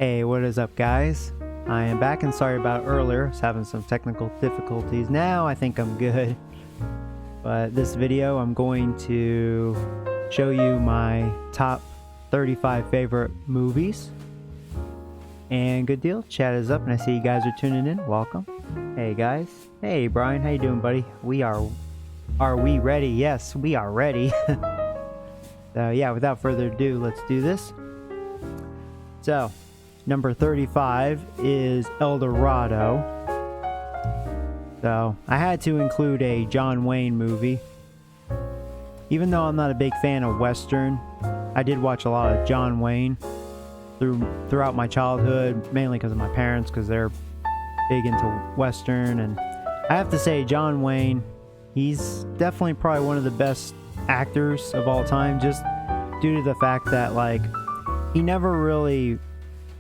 Hey, what is up, guys? I am back, and sorry about earlier. I was having some technical difficulties. Now I think I'm good. But this video, I'm going to show you my top 35 favorite movies. And good deal, chat is up, and I see you guys are tuning in. Welcome. Hey guys. Hey Brian, how you doing, buddy? Are we ready? Yes, we are ready. So yeah, without further ado, let's do this. So, number 35 is El Dorado. So, I had to include a John Wayne movie. Even though I'm not a big fan of Western, I did watch a lot of John Wayne throughout my childhood, mainly because of my parents, because they're big into Western. And I have to say, John Wayne, he's definitely probably one of the best actors of all time, just due to the fact that, like, he never really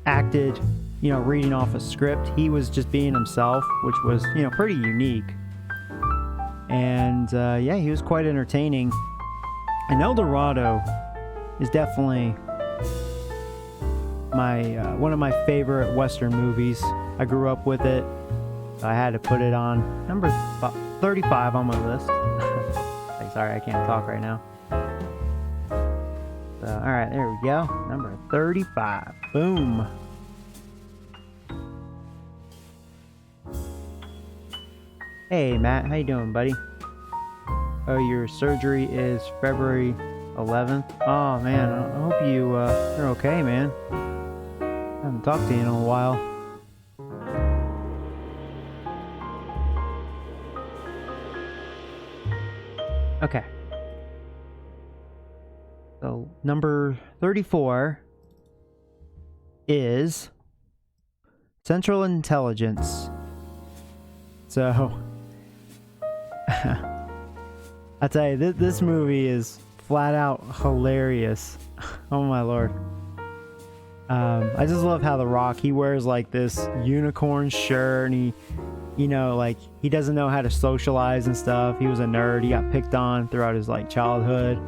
acted, reading off a script. He was just being himself, which was, pretty unique. And yeah, he was quite entertaining. And El Dorado is definitely my one of my favorite Western movies. I grew up with it, so I had to put it on number 35 on my list. Sorry, I can't talk right now. So, alright, there we go. Number 35. Boom. Hey, Matt. How you doing, buddy? Oh, your surgery is February 11th? Oh, man. I hope you're okay, man. I haven't talked to you in a while. Okay. So, number 34 is Central Intelligence. So, I tell you, this movie is flat out hilarious. Oh my lord. I just love how The Rock, he wears like this unicorn shirt, and he doesn't know how to socialize and stuff. He was a nerd. He got picked on throughout his childhood,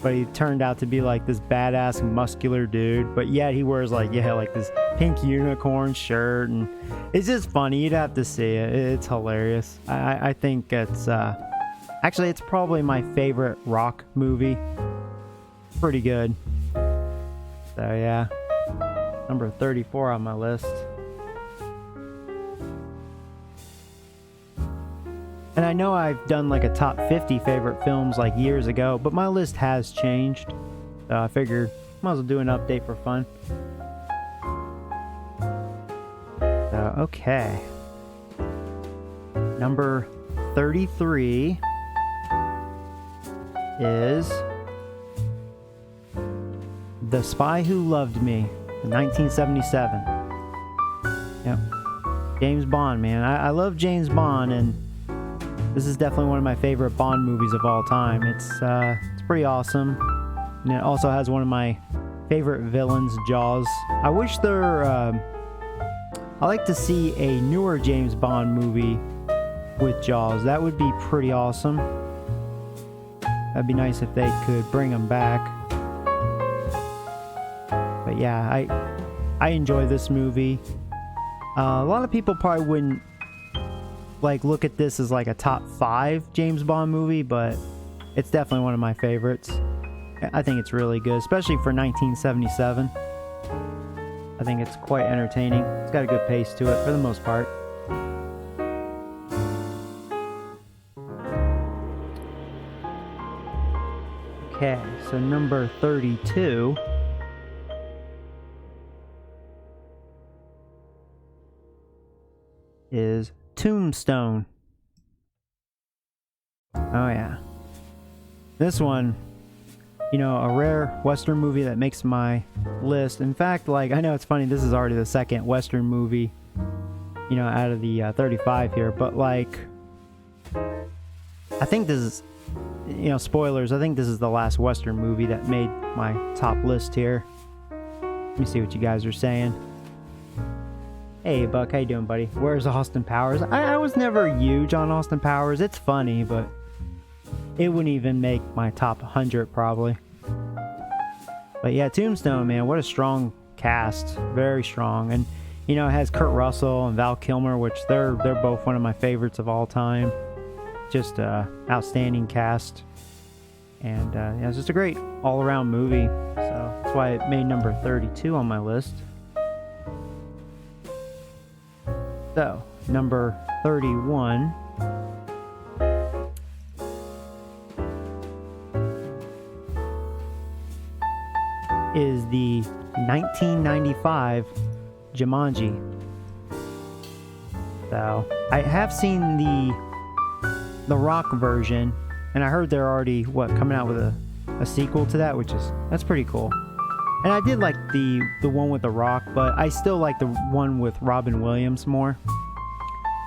but he turned out to be like this badass muscular dude. But yet he wears like this pink unicorn shirt, and it's just funny. You'd have to see it. It's hilarious. I think it's actually, it's probably my favorite Rock movie. Pretty good. So yeah, number 34 on my list. And I know I've done like a top 50 favorite films like years ago, but my list has changed. So I figured might as well do an update for fun. So, okay. Number 33 is The Spy Who Loved Me, 1977. Yep. James Bond, man. I love James Bond, and this is definitely one of my favorite Bond movies of all time. It's pretty awesome. And it also has one of my favorite villains, Jaws. I wish I like to see a newer James Bond movie with Jaws. That would be pretty awesome. That'd be nice if they could bring him back. But yeah, I enjoy this movie. A lot of people probably wouldn't look at this as like a top 5 James Bond movie, but it's definitely one of my favorites. I think it's really good, especially for 1977. I think it's quite entertaining. It's got a good pace to it for the most part. Okay, so number 32 is Tombstone. Oh yeah. This one, a rare Western movie that makes my list. In fact, I know it's funny, this is already the second Western movie, out of the 35 here, but I think this is, spoilers, I think this is the last Western movie that made my top list here. Let me see what you guys are saying. Hey Buck, how you doing, buddy? Where's Austin Powers? I was never huge on Austin Powers. It's funny, but it wouldn't even make my top 100 probably. But yeah, Tombstone, man, what a strong cast, very strong. And you know, it has Kurt Russell and Val Kilmer, which they're both one of my favorites of all time. Just outstanding cast. And yeah, it's just a great all-around movie. So that's why it made number 32 on my list. So, number 31 is the 1995 Jumanji. So, I have seen the Rock version, and I heard they're already coming out with a sequel to that, that's pretty cool. And I did like the one with The Rock, but I still like the one with Robin Williams more.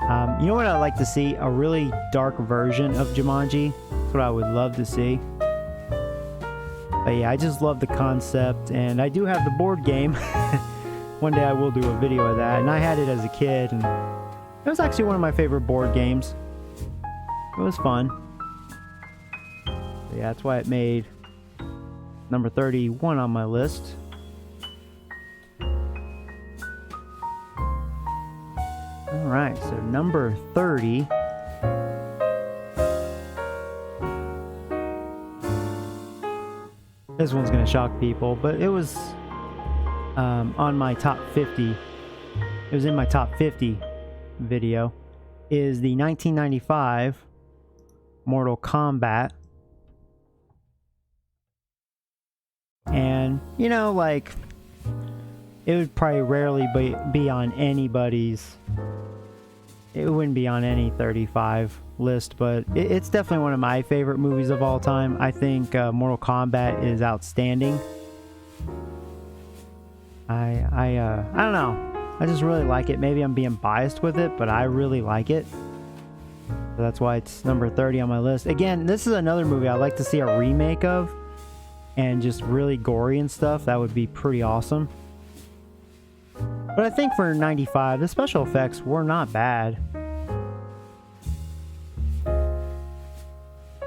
You know what I'd like to see? A really dark version of Jumanji. That's what I would love to see. But yeah, I just love the concept, and I do have the board game. One day I will do a video of that, and I had it as a kid, and it was actually one of my favorite board games. It was fun. But yeah, that's why it made number 31 on my list. Alright, so number 30 this one's gonna shock people, but it was on my top 50. It was in my top 50 video. Is the 1995 Mortal Kombat. And, you know, like, it would probably rarely be on anybody's. It wouldn't be on any 35 list, but it's definitely one of my favorite movies of all time. I think Mortal Kombat is outstanding. I don't know. I just really like it. Maybe I'm being biased with it, but I really like it. So that's why it's number 30 on my list. Again, this is another movie I'd like to see a remake of, and just really gory and stuff. That would be pretty awesome. But I think for 95, the special effects were not bad.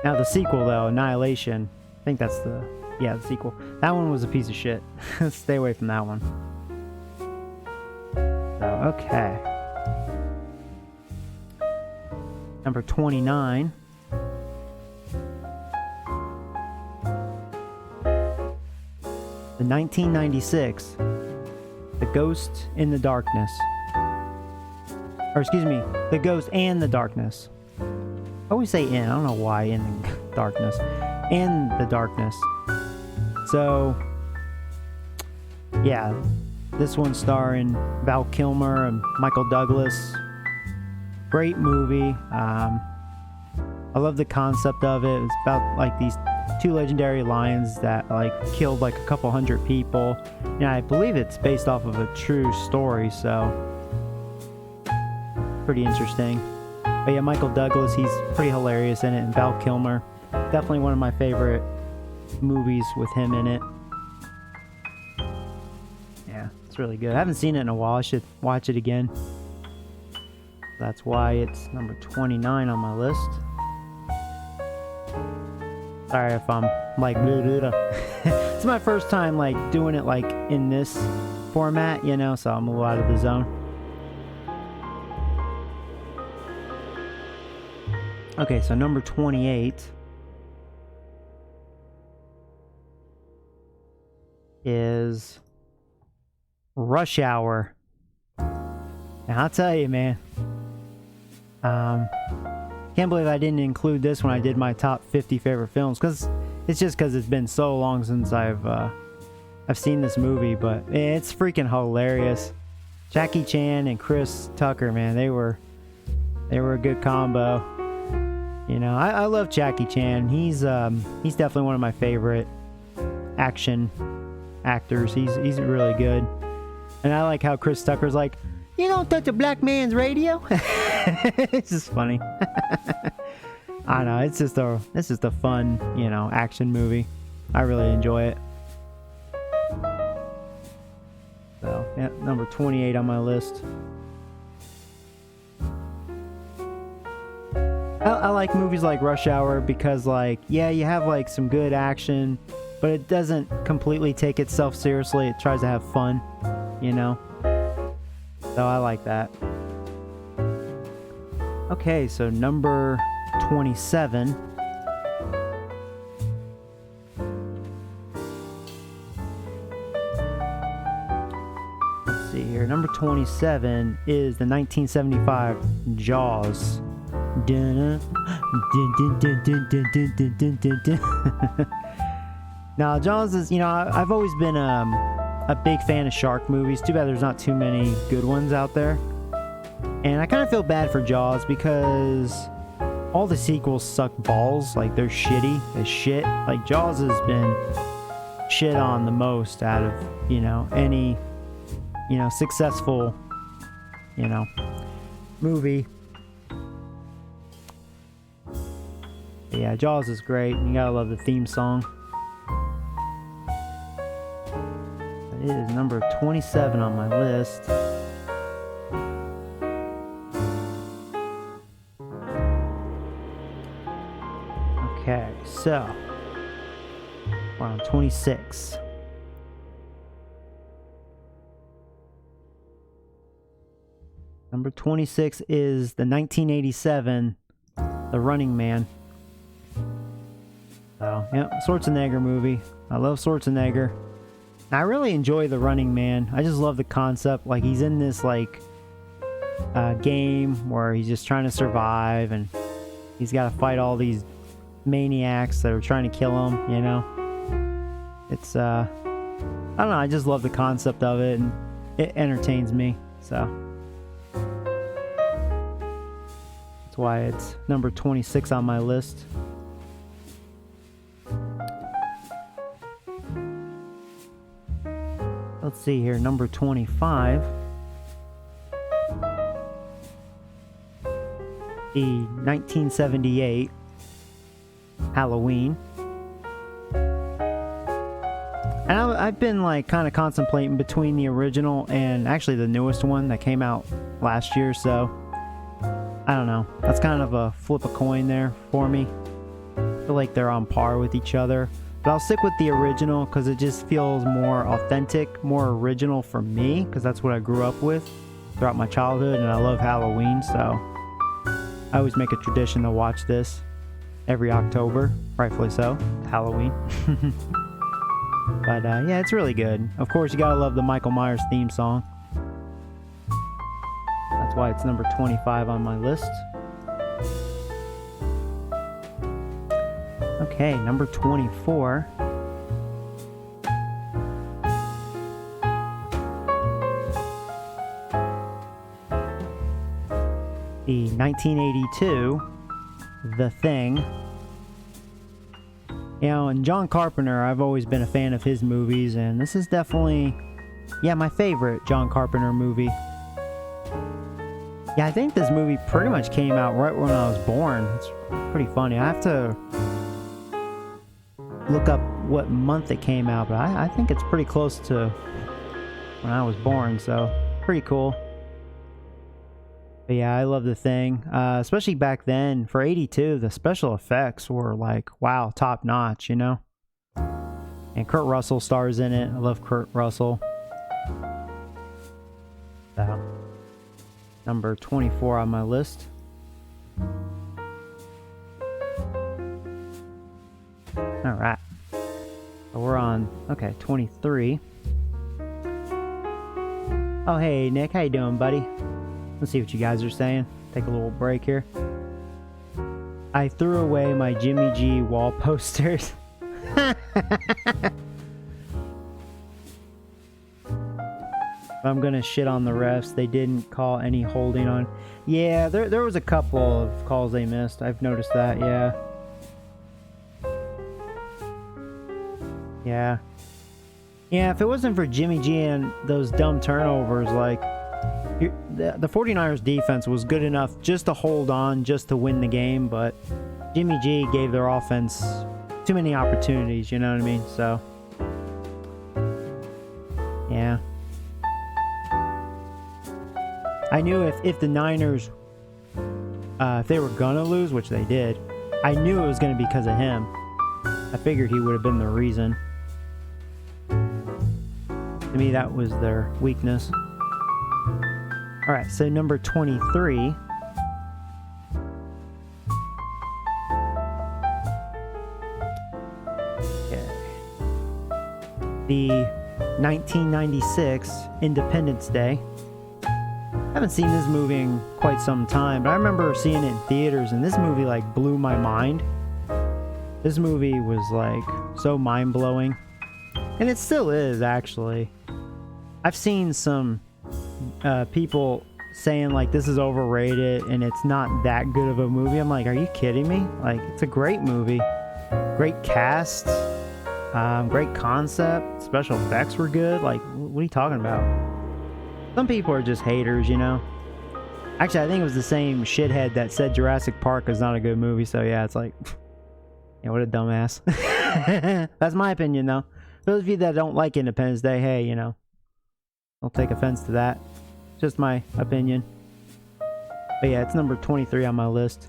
Now the sequel though, Annihilation, I think that's the sequel. That one was a piece of shit. Stay away from that one. So, okay. Number 29. The 1996 The Ghost in the Darkness. Or excuse me, The Ghost and the Darkness. I always say in, I don't know why, in the darkness. And the Darkness. So, yeah, this one starring Val Kilmer and Michael Douglas. Great movie. I love the concept of it. It's about like these two legendary lions that like killed like a couple hundred people. And I believe it's based off of a true story, so pretty interesting. But yeah, Michael Douglas, he's pretty hilarious in it, and Val Kilmer, definitely one of my favorite movies with him in it. Yeah, it's really good. I haven't seen it in a while. I should watch it again. That's why it's number 29 on my list. Sorry if I'm like it's my first time like doing it like in this format, you know, so I'm a little out of the zone. Okay, so number 28 is Rush Hour. And I'll tell you, man, can't believe I didn't include this when I did my top 50 favorite films, because it's been so long since I've seen this movie, but it's freaking hilarious. Jackie Chan and Chris Tucker, man, they were a good combo. You know, I love Jackie Chan. He's definitely one of my favorite action actors. He's really good. And I like how Chris Tucker's like, you don't touch a black man's radio. It's just funny. I don't know. It's just a fun, you know, action movie. I really enjoy it. So yeah, number 28 on my list. I like movies like Rush Hour because, like, yeah, you have like some good action, but it doesn't completely take itself seriously. It tries to have fun, you know? So I like that. Okay, so number 27. Let's see here. Number 27 is the 1975 Jaws. Now, Jaws is, you know, I've always been a big fan of shark movies. Too bad there's not too many good ones out there. And I kind of feel bad for Jaws because all the sequels suck balls. Like, they're shitty as shit. Like, Jaws has been shit on the most out of, you know, any, you know, successful, you know, movie. But yeah, Jaws is great. You gotta love the theme song. It is number 27 on my list. Okay, so we're on 26. Number 26 is the 1987 The Running Man. So, yeah, Schwarzenegger movie. I love Schwarzenegger. I really enjoy The Running Man. I just love the concept. Like, he's in this, like, game where he's just trying to survive, and he's got to fight all these maniacs that are trying to kill him, you know? It's, I don't know, I just love the concept of it, and it entertains me, so. That's why it's number 26 on my list. Let's see here, number 25. The 1978 Halloween. And I've been like kind of contemplating between the original and actually the newest one that came out last year, so I don't know. That's kind of a flip a coin there for me. I feel like they're on par with each other. But I'll stick with the original because it just feels more authentic, more original for me, because that's what I grew up with throughout my childhood, and I love Halloween, so I always make a tradition to watch this every October, rightfully so, Halloween. But yeah, it's really good. Of course, you gotta love the Michael Myers theme song. That's why it's number 25 on my list. Okay, number 24. The 1982 The Thing. You know, and John Carpenter, I've always been a fan of his movies, and this is definitely, yeah, my favorite John Carpenter movie. Yeah, I think this movie pretty much came out right when I was born. It's pretty funny. I have to look up what month it came out, but I think it's pretty close to when I was born, so pretty cool. But yeah, I love The Thing, especially back then. For 82, the special effects were like, wow, top notch, you know? And Kurt Russell stars in it. I love Kurt Russell. So, number 24 on my list. Alright. So we're on, okay, 23. Oh, hey, Nick. How you doing, buddy? Let's see what you guys are saying. Take a little break here. I threw away my Jimmy G wall posters. I'm gonna shit on the refs. They didn't call any holding on. Yeah, there was a couple of calls they missed. I've noticed that, yeah. Yeah. Yeah, if it wasn't for Jimmy G and those dumb turnovers, like, the 49ers defense was good enough just to hold on, just to win the game, but Jimmy G gave their offense too many opportunities, you know what I mean? So, yeah. I knew if the Niners, if they were gonna lose, which they did, I knew it was gonna be because of him. I figured he would have been the reason. To me, that was their weakness. All right, so number 23. Okay. The 1996 Independence Day. I haven't seen this movie in quite some time, but I remember seeing it in theaters, and this movie like blew my mind. This movie was like so mind-blowing, and it still is actually. I've seen some people saying like this is overrated and it's not that good of a movie. I'm like, are you kidding me? Like, it's a great movie, great cast, great concept, special effects were good. Like, what are you talking about? Some people are just haters, you know. Actually, I think it was the same shithead that said Jurassic Park is not a good movie. So yeah, it's like, yeah, what a dumbass. That's my opinion though. For those of you that don't like Independence Day, hey, you know, don't take offense to that. Just my opinion. But yeah, it's number 23 on my list.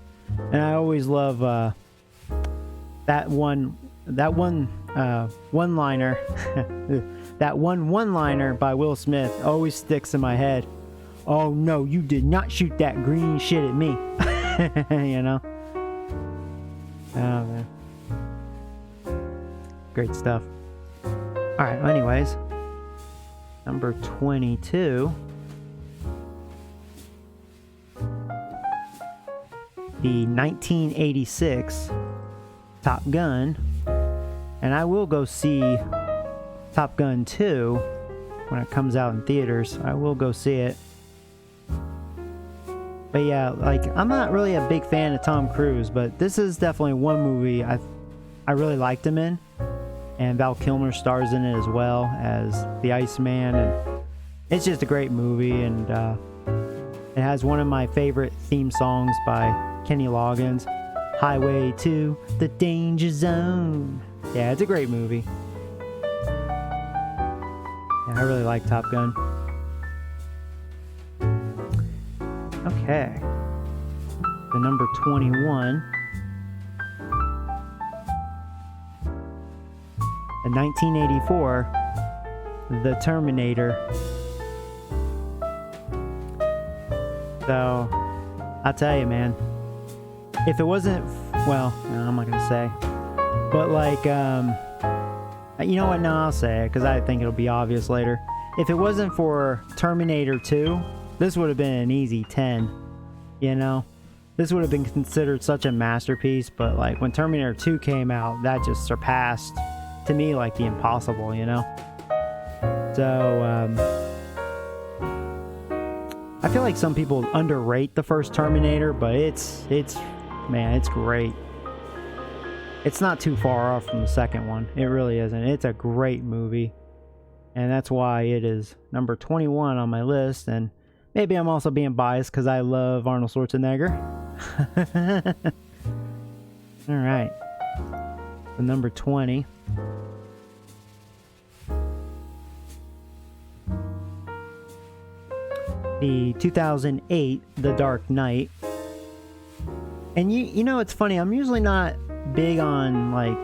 And I always love that one-liner. That one-liner by Will Smith always sticks in my head. Oh no, you did not shoot that green shit at me. You know? Oh man. Great stuff. Alright, well, anyways. Number 22. The 1986 Top Gun. And I will go see Top Gun 2 when it comes out in theaters. I will go see it. But yeah, like, I'm not really a big fan of Tom Cruise, but this is definitely one movie I really liked him in. And Val Kilmer stars in it as well as the Iceman, and it's just a great movie. And it has one of my favorite theme songs by Kenny Loggins, Highway to the Danger Zone. Yeah, it's a great movie. Yeah, I really like Top Gun. Okay. The number 21. The 1984, The Terminator. So, I'll tell you, man. If it wasn't, well, no, I'm not gonna say. But like, you know what? No, I'll say it because I think it'll be obvious later. If it wasn't for Terminator 2, this would have been an easy 10. You know, this would have been considered such a masterpiece. But like when Terminator 2 came out, that just surpassed, to me, like the impossible. You know. So I feel like some people underrate the first Terminator, but it's man, it's great. It's not too far off from the second one. It really isn't. It's a great movie. And that's why it is number 21 on my list. And maybe I'm also being biased because I love Arnold Schwarzenegger. Alright. So number 20. The 2008 The Dark Knight. And you know, it's funny, I'm usually not big on like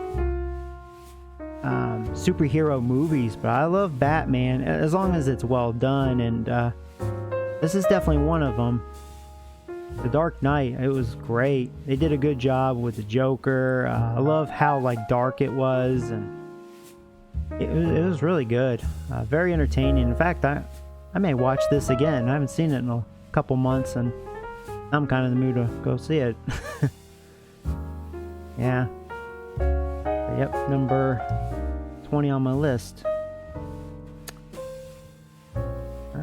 superhero movies, but I love Batman as long as it's well done, and this is definitely one of them. The Dark Knight, it was great. They did a good job with the Joker. I love how like dark it was, and it was really good. Very entertaining. In fact, I may watch this again. I haven't seen it in a couple months, and I'm kind of in the mood to go see it. Yeah. Yep, number 20 on my list.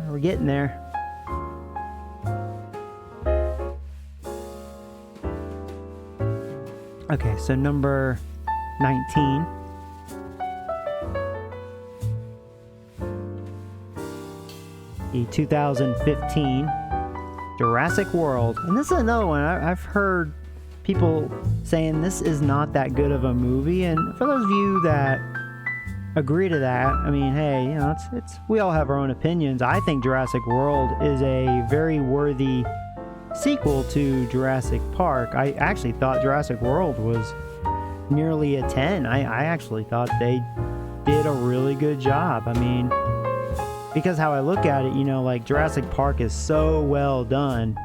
We're getting there. Okay, so number 19. The 2015 Jurassic World. And this is another one I've heard people saying this is not that good of a movie, and for those of you that agree to that, I mean, hey, you know, it's we all have our own opinions. I think Jurassic World is a very worthy sequel to Jurassic Park. I actually thought Jurassic World was nearly a 10. I actually thought they did a really good job. I mean, because how I look at it, you know, like Jurassic Park is so well done.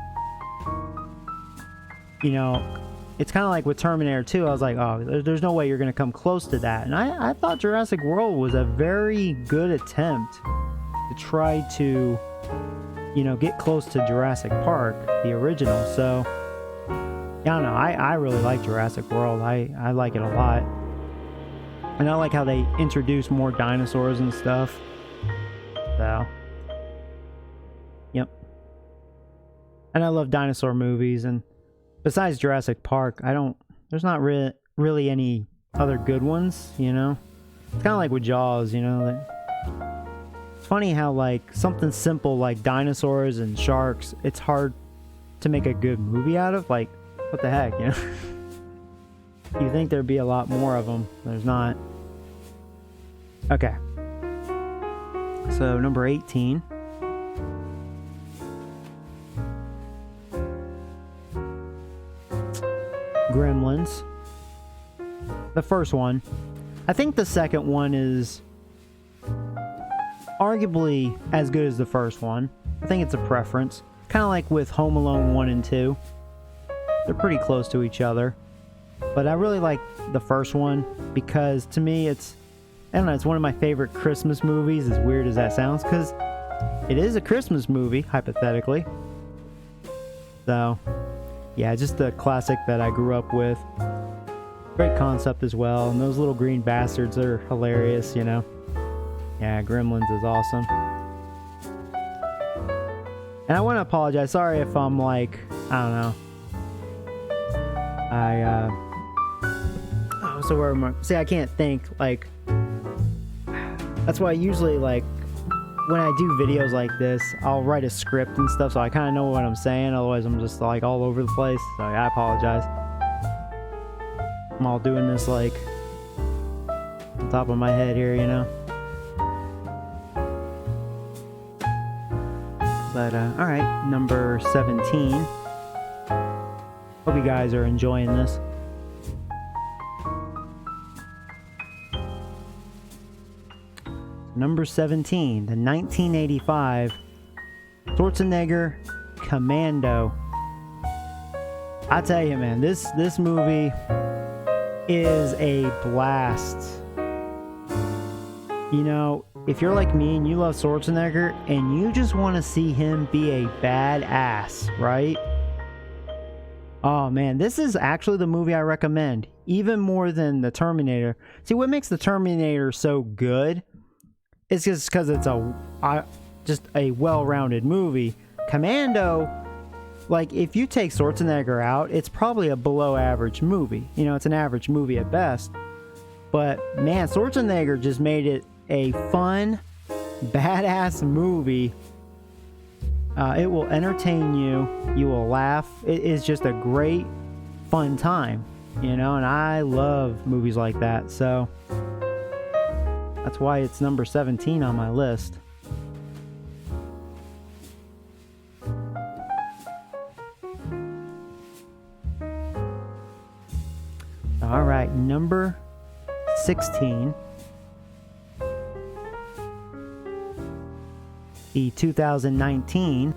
You know, it's kind of like with Terminator 2. I was like, oh, there's no way you're going to come close to that. And I thought Jurassic World was a very good attempt to try to, you know, get close to Jurassic Park, the original. So, yeah, I don't know. I really like Jurassic World. I like it a lot. And I like how they introduce more dinosaurs and stuff. So, yep. And I love dinosaur movies. And besides Jurassic Park, there's not really any other good ones, you know? It's kind of like with Jaws, you know? It's funny how, like, something simple like dinosaurs and sharks, it's hard to make a good movie out of. Like, what the heck, you know? You think there'd be a lot more of them. There's not. Okay. So, number 18. Gremlins. The first one. I think the second one is arguably as good as the first one. I think it's a preference. Kind of like with Home Alone 1 and 2. They're pretty close to each other. But I really like the first one because to me it's, I don't know, it's one of my favorite Christmas movies, as weird as that sounds, because it is a Christmas movie, hypothetically. So, yeah, just a classic that I grew up with. Great concept as well, and those little green bastards are hilarious, you know. Yeah, Gremlins is awesome. And I want to apologize. Sorry if I'm like, I don't know. So where am I? See, I can't think, like, that's why I usually, like, when I do videos like this, I'll write a script and stuff so I kind of know what I'm saying, otherwise I'm just, like, all over the place, so I apologize. I'm all doing this, like, on top of my head here, you know? But, alright, number 17. Hope you guys are enjoying this. Number 17, the 1985 Schwarzenegger Commando. I tell you, man, this movie is a blast. You know, if you're like me and you love Schwarzenegger and you just want to see him be a badass, right? Oh man, this is actually the movie I recommend, even more than the Terminator. See, what makes the Terminator so good? It's just because it's just a well-rounded movie. Commando, like, if you take Schwarzenegger out, it's probably a below-average movie. You know, it's an average movie at best. But, man, Schwarzenegger just made it a fun, badass movie. It will entertain you. You will laugh. It is just a great, fun time. You know, and I love movies like that. So that's why it's number 17 on my list. All right, number 16. The 2019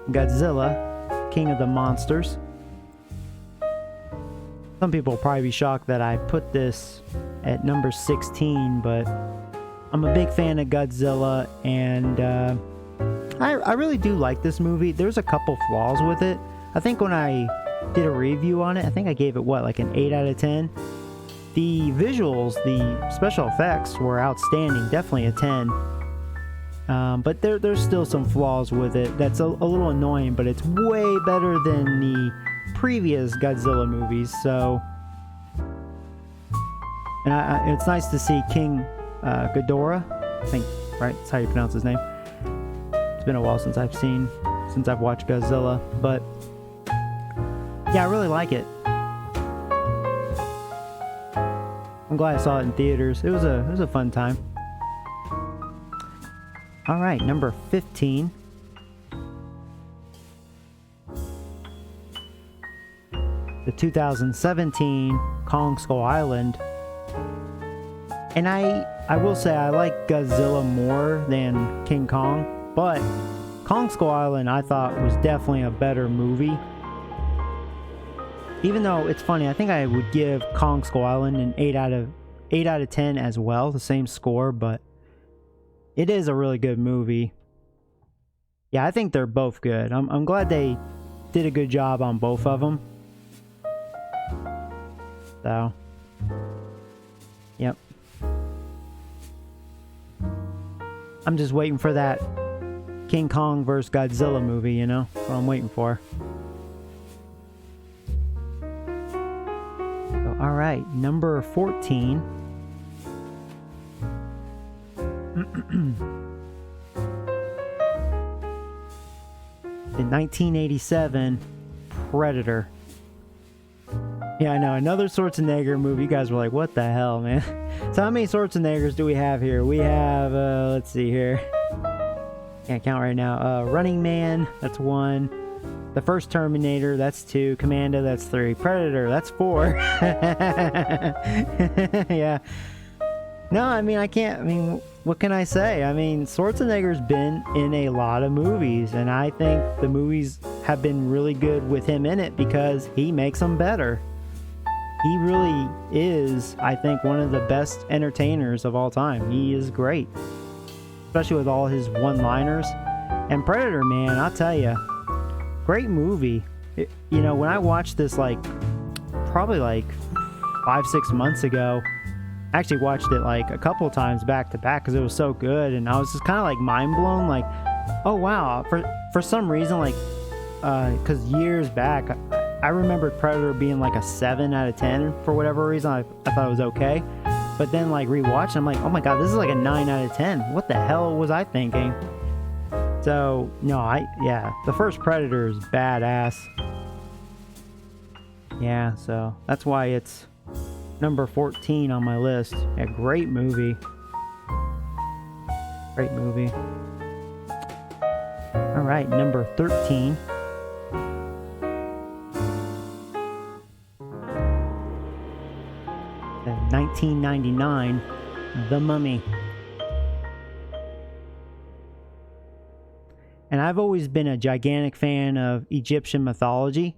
Godzilla, King of the Monsters. Some people will probably be shocked that I put this at number 16, but I'm a big fan of Godzilla, and I really do like this movie. There's a couple flaws with it. I think when I did a review on it, I think I gave it, like an 8 out of 10. The visuals, the special effects were outstanding, definitely a 10. But there's still some flaws with it that's a little annoying, but it's way better than the previous Godzilla movies. So, and it's nice to see King Ghidorah, I think, right? That's how you pronounce his name. It's been a while since I've watched Godzilla, but yeah, I really like it. I'm glad I saw it in theaters. It was a fun time. All right, number 15. The 2017 Kong Skull Island. And I I will say I like Godzilla more than King Kong, but Kong Skull Island I thought was definitely a better movie. Even though it's funny, I think I would give Kong Skull Island an 8 out of 10 as well, the same score, but it is a really good movie. Yeah, I think they're both good. I'm glad they did a good job on both of them. So, yep. I'm just waiting for that King Kong vs. Godzilla movie, you know? That's what I'm waiting for. So, alright, number 14. The 1987 Predator. Yeah, I know, another Schwarzenegger movie. You guys were like, what the hell, man? So how many Schwarzeneggers do we have here? We have, let's see here. Can't count right now. Running Man, that's 1. The first Terminator, that's 2. Commando, that's 3. Predator, that's 4. Yeah. No, I mean, what can I say? I mean, Schwarzenegger's been in a lot of movies, and I think the movies have been really good with him in it because he makes them better. He really is, I think, one of the best entertainers of all time. He is great, especially with all his one-liners. And Predator, man, I'll tell you, great movie. You know, when I watched this, probably 5-6 months ago, I actually watched it a couple of times back to back because it was so good, and I was just kind of mind blown, oh wow. For some reason, because years back, I remembered Predator being a 7 out of 10 for whatever reason. I thought it was okay, but then rewatched, I'm like, oh my god, this is a 9 out of 10. What the hell was I thinking? So no, the first Predator is badass. Yeah, so that's why it's number 14 on my list. A great movie. Great movie. Alright, number 13. The 1999 The Mummy. And I've always been a gigantic fan of Egyptian mythology.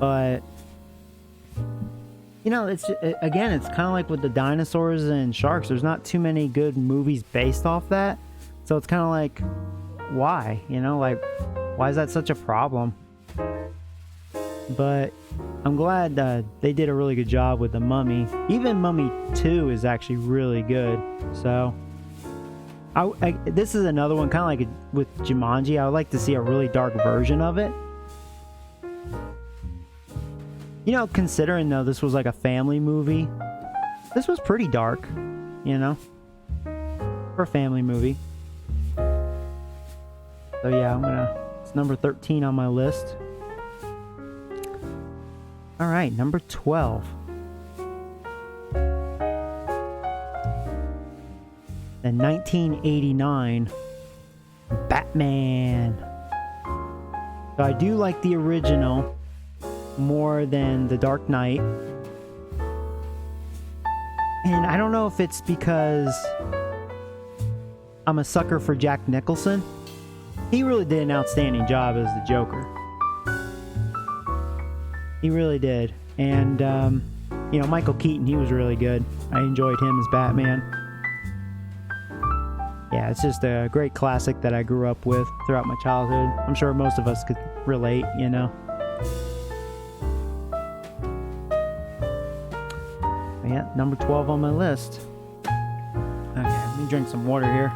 But you know, it's kind of like with the dinosaurs and sharks. There's not too many good movies based off that. So it's kind of like, why? You know, why is that such a problem? But I'm glad they did a really good job with The Mummy. Even Mummy 2 is actually really good. So, this is another one, kind of like with Jumanji. I would like to see a really dark version of it. You know, considering though this was a family movie, this was pretty dark, you know, for a family movie. So yeah, it's number 13 on my list. All right, number 12. The 1989 Batman. So I do like the original more than The Dark Knight. And I don't know if it's because I'm a sucker for Jack Nicholson. He really did an outstanding job as the Joker. He really did. And, you know, Michael Keaton, he was really good. I enjoyed him as Batman. Yeah, it's just a great classic that I grew up with throughout my childhood. I'm sure most of us could relate, you know. But yeah, number 12 on my list. Okay, let me drink some water here.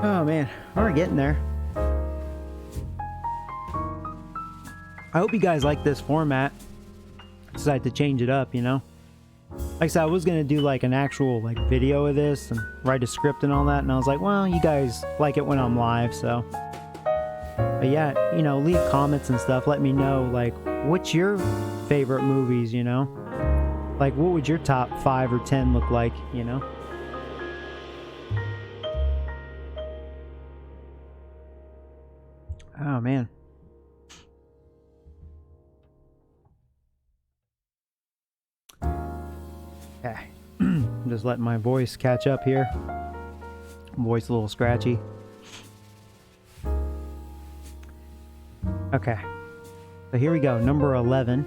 Oh man, we're getting there. I hope you guys like this format. I decided to change it up, you know. Like I said, I was going to do an actual video of this and write a script and all that, and I was like, well, you guys like it when I'm live, so. But yeah, you know, leave comments and stuff. Let me know, what's your favorite movies, you know? What would your top 5 or 10 look like, you know? Oh, man. I'm just letting my voice catch up here. Voice a little scratchy. Okay. So here we go. Number 11.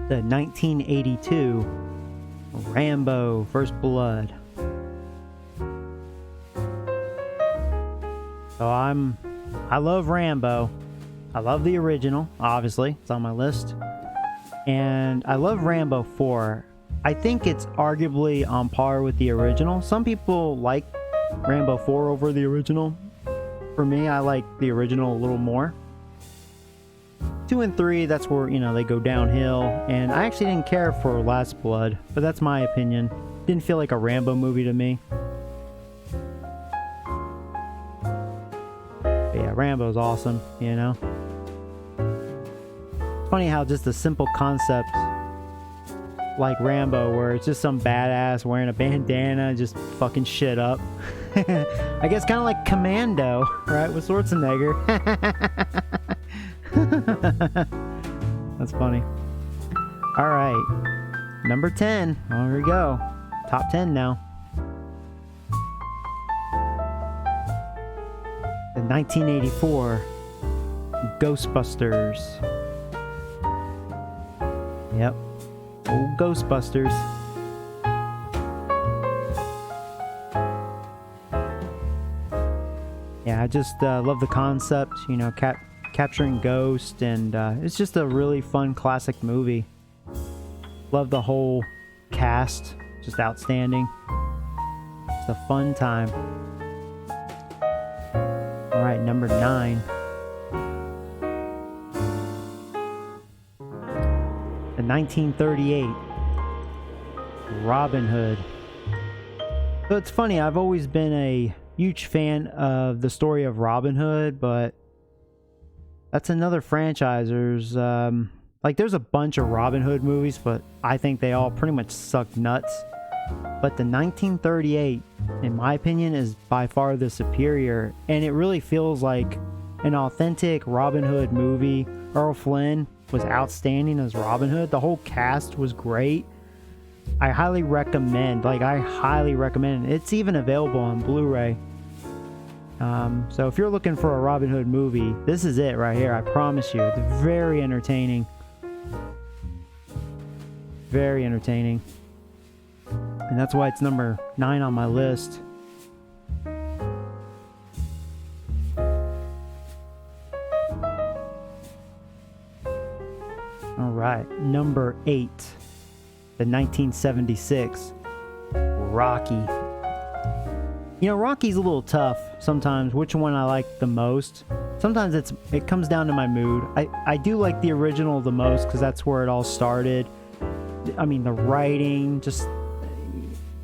The 1982 Rambo First Blood. So I love Rambo. I love the original, obviously. It's on my list. And I love Rambo 4. I think it's arguably on par with the original. Some people like Rambo 4 over the original. For me, I like the original a little more. 2 and 3, that's where, you know, they go downhill. And I actually didn't care for Last Blood, but that's my opinion. Didn't feel like a Rambo movie to me. But yeah, Rambo's awesome, you know. It's funny how just a simple concept like Rambo, where it's just some badass wearing a bandana just fucking shit up. I guess kind of like Commando, right, with Schwarzenegger. That's funny. All right, number 10. Oh, here we go. Top 10 now. The 1984 Ghostbusters. Yep. Old Ghostbusters. Yeah, I just love the concept, you know, capturing ghosts, and it's just a really fun classic movie. Love the whole cast, just outstanding. It's a fun time. All right, number 9. The 1938 Robin Hood. So it's funny, I've always been a huge fan of the story of Robin Hood, but that's another franchise. There's there's a bunch of Robin Hood movies, but I think they all pretty much suck nuts. But the 1938, in my opinion, is by far the superior, and it really feels like an authentic Robin Hood movie. Earl Flynn was outstanding as Robin Hood. The whole cast was great. I highly recommend, it's even available on Blu-ray. So if you're looking for a Robin Hood movie, this is it right here. I promise you. It's very entertaining. Very entertaining. And that's why it's number 9 on my list. All right, number 8, the 1976 Rocky. You know, Rocky's a little tough sometimes, which one I like the most. Sometimes it comes down to my mood. I do like the original the most because that's where it all started. I mean, the writing, just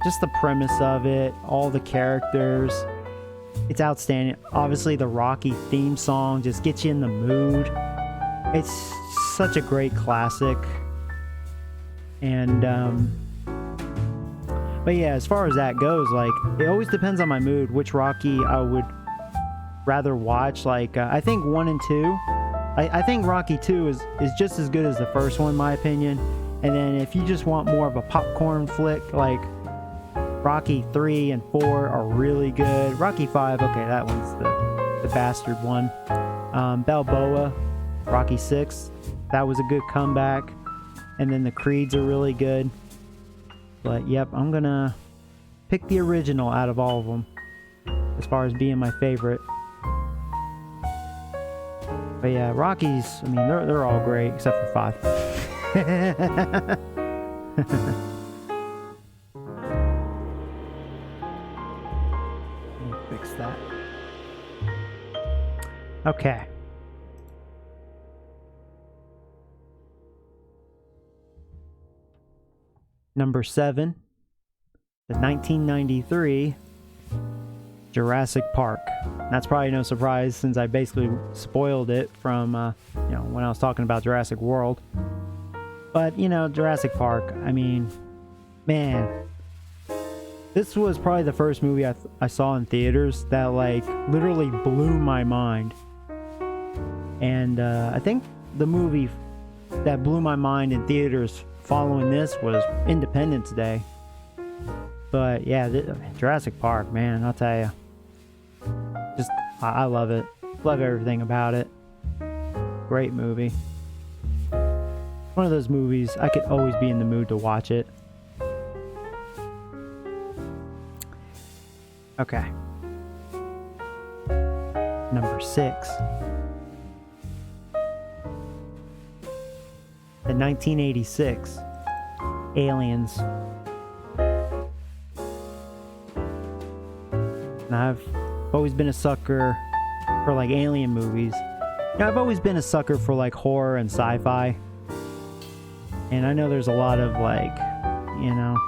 the premise of it, all the characters. It's outstanding. Obviously, the Rocky theme song just gets you in the mood. It's such a great classic. And but yeah, as far as that goes, like, it always depends on my mood which Rocky I would rather watch. Like I think 1 and 2, I think Rocky 2 is just as good as the first one in my opinion. And then if you just want more of a popcorn flick, like Rocky 3 and 4 are really good. Rocky 5, okay, that one's the bastard one. Balboa, Rocky 6, that was a good comeback. And then the Creeds are really good. But yep, I'm gonna pick the original out of all of them as far as being my favorite. But yeah, Rockies, I mean, they're all great except for 5. Let me fix that. Okay. Number 7, the 1993 Jurassic Park. That's probably no surprise since I basically spoiled it from, when I was talking about Jurassic World. But, Jurassic Park, I mean, man, this was probably the first movie I saw in theaters that, like, literally blew my mind. And I think the movie that blew my mind in theaters following this was Independence Day. But yeah, Jurassic Park, man, I'll tell you. Just, I love it. Love everything about it. Great movie. One of those movies, I could always be in the mood to watch it. Okay. Number 6. The 1986 Aliens. And I've always been a sucker for like alien movies. You know, I've always been a sucker for like horror and sci-fi. And I know there's a lot of like, you know,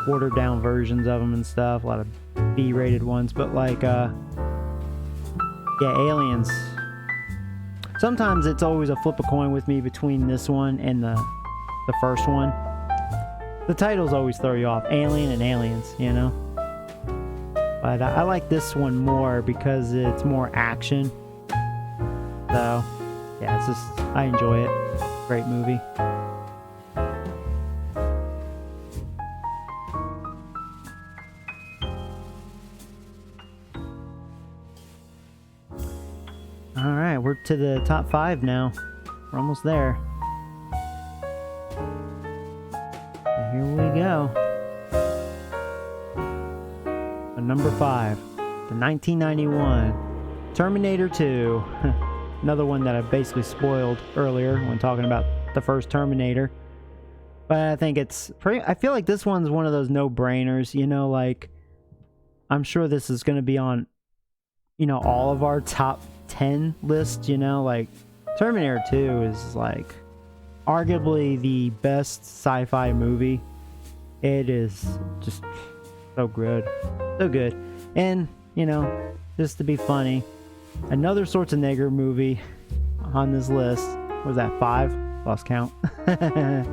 watered down versions of them and stuff, a lot of B-rated ones, but like yeah, Aliens. Sometimes it's always a flip a coin with me between this one and the first one. The titles always throw you off, Alien and Aliens, you know. But I like this one more because it's more action. So yeah, it's just, I enjoy it. Great movie. Alright, we're to the top 5 now. We're almost there. And here we go. Number 5, the 1991 Terminator II. Another one that I basically spoiled earlier when talking about the first Terminator. But I think it's pretty, I feel like this one's one of those no-brainers, you know, like I'm sure this is going to be on, you know, all of our top 10 lists, you know, like Terminator 2 is like arguably the best sci-fi movie. It is just so good. So good. And, you know, just to be funny, another Schwarzenegger movie on this list. What was that, 5? Lost count. But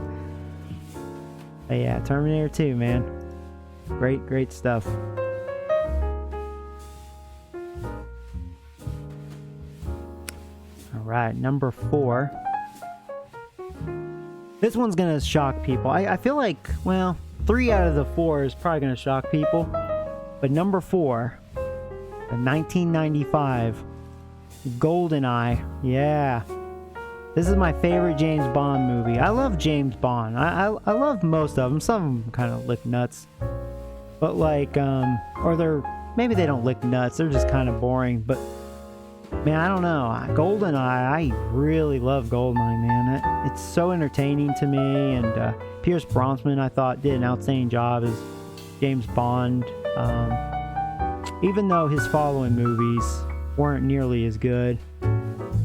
yeah, Terminator 2, man. Great stuff. Alright, number 4. This one's gonna shock people. I feel like, well, 3 out of the 4 is probably gonna shock people. But number 4, the 1995 GoldenEye. Yeah. This is my favorite James Bond movie. I love James Bond. I love most of them. Some of them kind of lick nuts. But like, or maybe they don't lick nuts. They're just kind of boring. But man, I don't know. GoldenEye, I really love GoldenEye, man. It's so entertaining to me. And Pierce Brosnan, I thought, did an outstanding job as James Bond. Even though his following movies weren't nearly as good,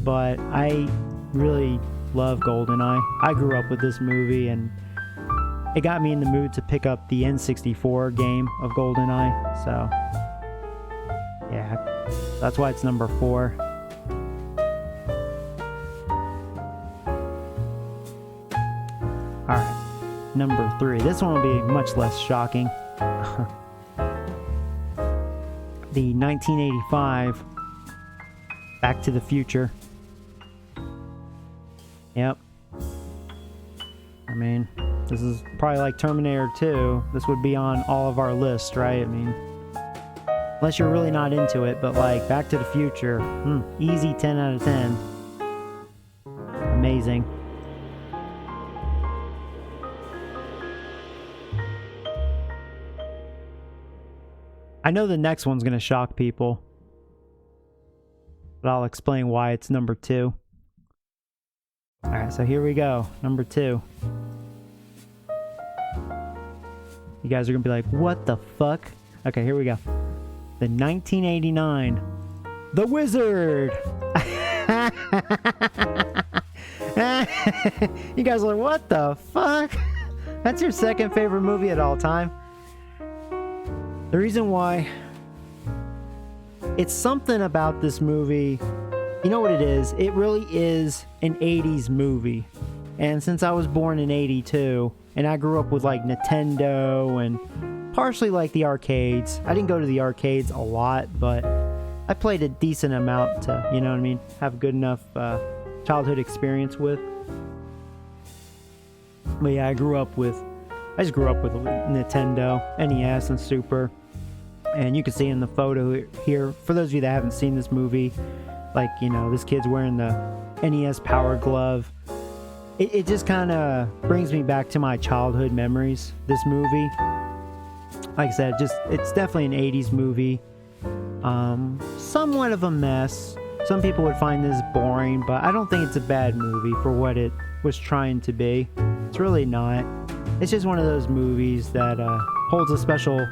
but I really love GoldenEye. I grew up with this movie, and it got me in the mood to pick up the N64 game of GoldenEye. So yeah, that's why it's number 4. Alright, number 3. This one will be much less shocking. The 1985 Back to the Future. Yep. I mean, this is probably like Terminator 2. This would be on all of our lists, right? I mean, unless you're really not into it, but like Back to the Future, easy 10 out of 10. Amazing. I know the next one's going to shock people, but I'll explain why it's number 2. Alright, so here we go. Number 2. You guys are going to be like, what the fuck? Okay, here we go. The 1989 The Wizard! You guys are like, what the fuck? That's your second favorite movie at all time? The reason why, it's something about this movie, you know what it is? It really is an 80s movie. And since I was born in 82, and I grew up with like Nintendo and partially like the arcades. I didn't go to the arcades a lot, but I played a decent amount to, you know what I mean, have good enough childhood experience with. But yeah, I just grew up with Nintendo, NES, and Super. And you can see in the photo here, for those of you that haven't seen this movie, like, you know, this kid's wearing the NES Power Glove. It just kind of brings me back to my childhood memories, this movie. Like I said, it's definitely an 80s movie. Somewhat of a mess. Some people would find this boring, but I don't think it's a bad movie for what it was trying to be. It's really not. It's just one of those movies that holds a special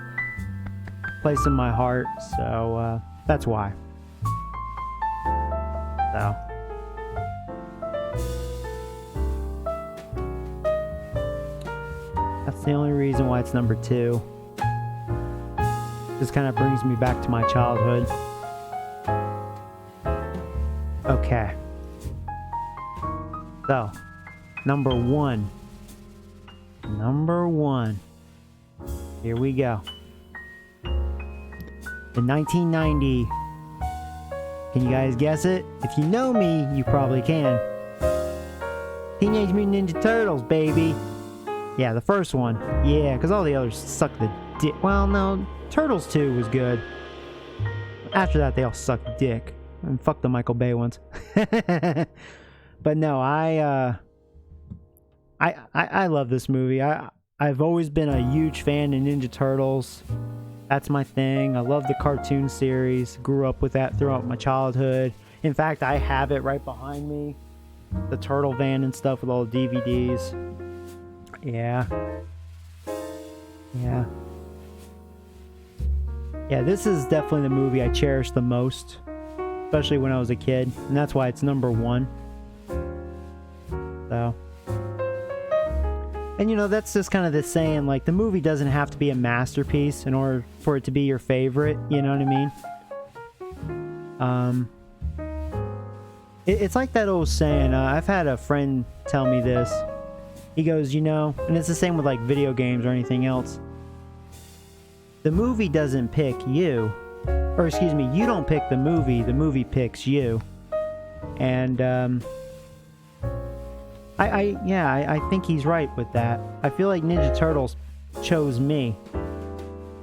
place in my heart, so that's why. So that's the only reason why it's number 2. Just kind of brings me back to my childhood. Okay. So, number 1. Number 1. Here we go. In 1990. Can you guys guess it? If you know me, you probably can. Teenage Mutant Ninja Turtles, baby. Yeah, the first one. Yeah, because all the others suck the dick. Well, no. Turtles 2 was good. After that, they all sucked dick. And fuck the Michael Bay ones. But no, I love this movie. I've always been a huge fan of Ninja Turtles. That's my thing. I love the cartoon series. Grew up with that throughout my childhood. In fact, I have it right behind me. The Turtle van and stuff with all the DVDs. Yeah. Yeah. Yeah, this is definitely the movie I cherish the most. Especially when I was a kid. And that's why it's number 1. So. And you know, that's just kind of the saying, like, the movie doesn't have to be a masterpiece in order for it to be your favorite, you know what I mean? It's like that old saying, I've had a friend tell me this. He goes, you know, and it's the same with like video games or anything else. The movie doesn't pick you, or excuse me, you don't pick the movie picks you. And, I think he's right with that. I feel like Ninja Turtles chose me,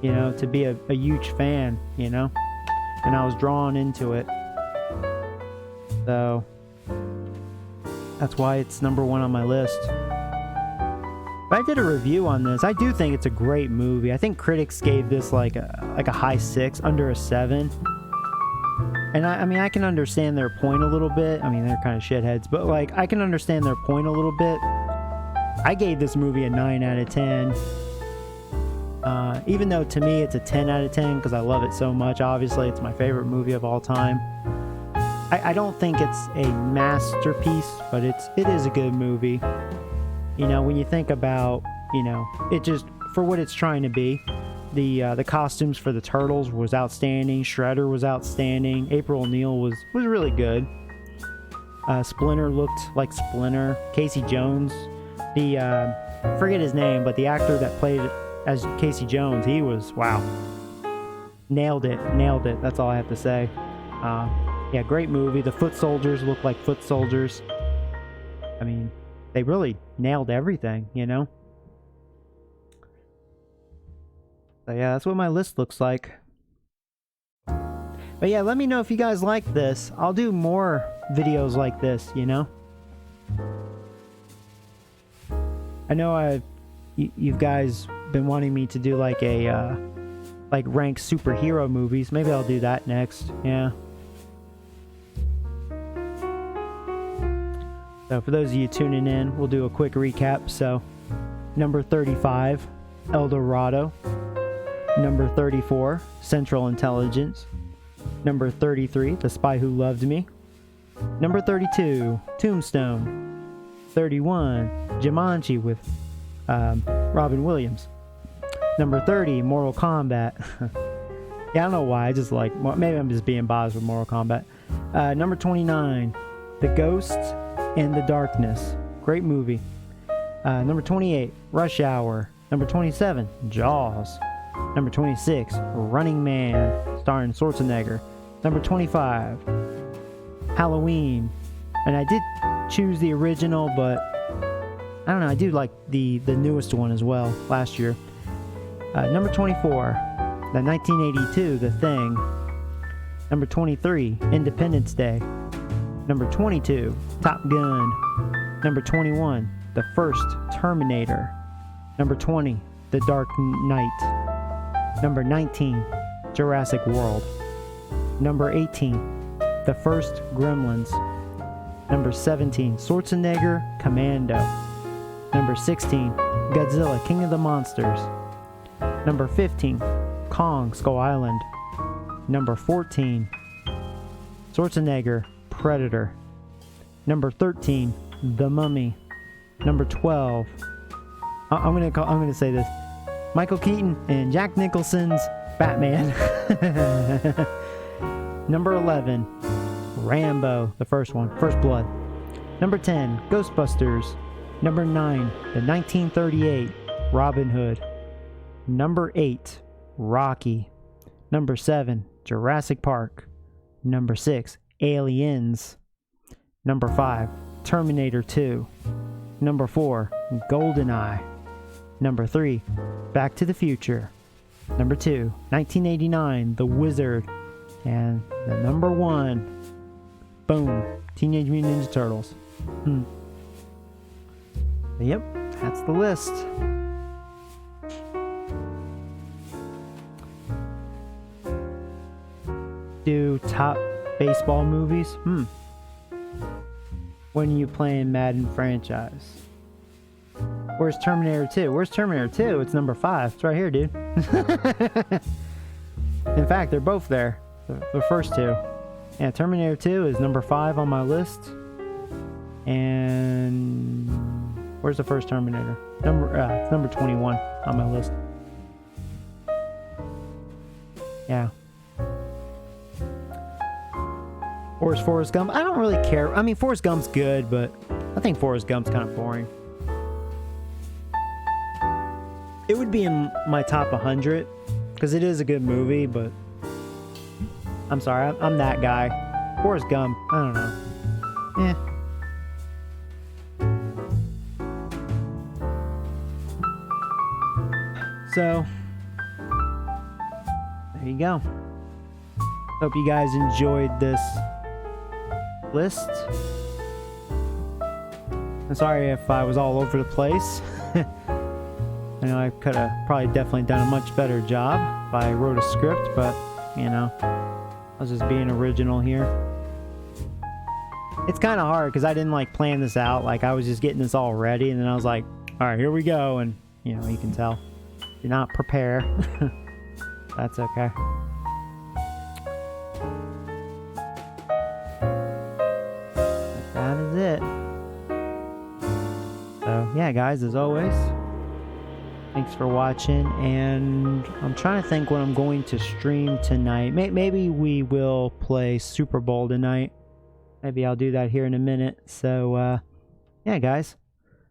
you know, to be a huge fan, you know, and I was drawn into it. So that's why it's number 1 on my list. But I did a review on this. I do think it's a great movie. I think critics gave this like a high 6, under a 7. And I mean, I can understand their point a little bit. I mean, they're kind of shitheads, but like, I can understand their point a little bit. I gave this movie a 9 out of 10. Even though to me it's a 10 out of 10 because I love it so much. Obviously, it's my favorite movie of all time. I don't think it's a masterpiece, but it is a good movie. You know, when you think about, you know, it just, for what it's trying to be. The costumes for the Turtles was outstanding. Shredder was outstanding. April O'Neil was really good. Splinter looked like Splinter. Casey Jones, forget his name, but the actor that played as Casey Jones, he was, wow. Nailed it. That's all I have to say. Yeah, great movie. The foot soldiers look like foot soldiers. I mean, they really nailed everything, you know? So yeah, that's what my list looks like. But yeah, let me know if you guys like this. I'll do more videos like this, you know? I know you guys been wanting me to do like a like ranked superhero movies. Maybe I'll do that next. Yeah. So for those of you tuning in, we'll do a quick recap. So number 35, El Dorado. Number 34, Central Intelligence. Number 33, The Spy Who Loved Me. Number 32, Tombstone. 31, Jumanji with Robin Williams. Number 30, Mortal Kombat. Yeah, I don't know why. I just like, maybe I'm just being biased with Mortal Kombat. Number 29, The Ghost in the Darkness. Great movie. Number 28, Rush Hour. Number 27, Jaws. Number 26, Running Man, starring Schwarzenegger. Number 25, Halloween. And I did choose the original, but I don't know, I do like the newest one as well, last year. Number 24, the 1982 The Thing. Number 23, Independence Day. Number 22, Top Gun. Number 21, the first Terminator. Number 20, The Dark Knight. Number 19, Jurassic World. Number 18, the first Gremlins. Number 17, Schwarzenegger Commando. Number 16, Godzilla King of the Monsters. Number 15, Kong Skull Island. Number 14, Schwarzenegger Predator. Number 13, The Mummy. Number 12, I'm gonna say this, Michael Keaton and Jack Nicholson's Batman. Number 11, Rambo, the first one, First Blood. Number 10, Ghostbusters. Number 9, the 1938 Robin Hood. Number 8, Rocky. Number 7, Jurassic Park. Number 6, Aliens. Number 5, Terminator 2. Number 4, GoldenEye. Number 3, Back to the Future. Number 2, 1989, The Wizard. And the number 1, boom, Teenage Mutant Ninja Turtles. Yep, that's the list. Do top baseball movies? When you playing Madden franchise? Where's Terminator 2? Where's Terminator 2? It's number 5. It's right here, dude. In fact, they're both there. The first two. Yeah, Terminator 2 is number 5 on my list. And where's the first Terminator? It's number 21 on my list. Yeah. Or is Forrest Gump? I don't really care. I mean, Forrest Gump's good, but I think Forrest Gump's kind of boring. It would be in my top 100 because it is a good movie, but I'm sorry, I'm that guy. Forrest Gump, I don't know. So, there you go. Hope you guys enjoyed this list. I'm sorry if I was all over the place. I know I could have probably definitely done a much better job if I wrote a script, but, you know, I was just being original here. It's kind of hard because I didn't like plan this out. Like, I was just getting this all ready, and then I was like, all right, here we go. And, you know, you can tell. Did not prepare. That's okay. That is it. So, yeah, guys, as always, thanks for watching, and I'm trying to think what I'm going to stream tonight. Maybe we will play Super Bowl tonight. Maybe I'll do that here in a minute. So, yeah, guys,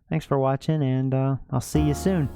thanks for watching, and I'll see you soon.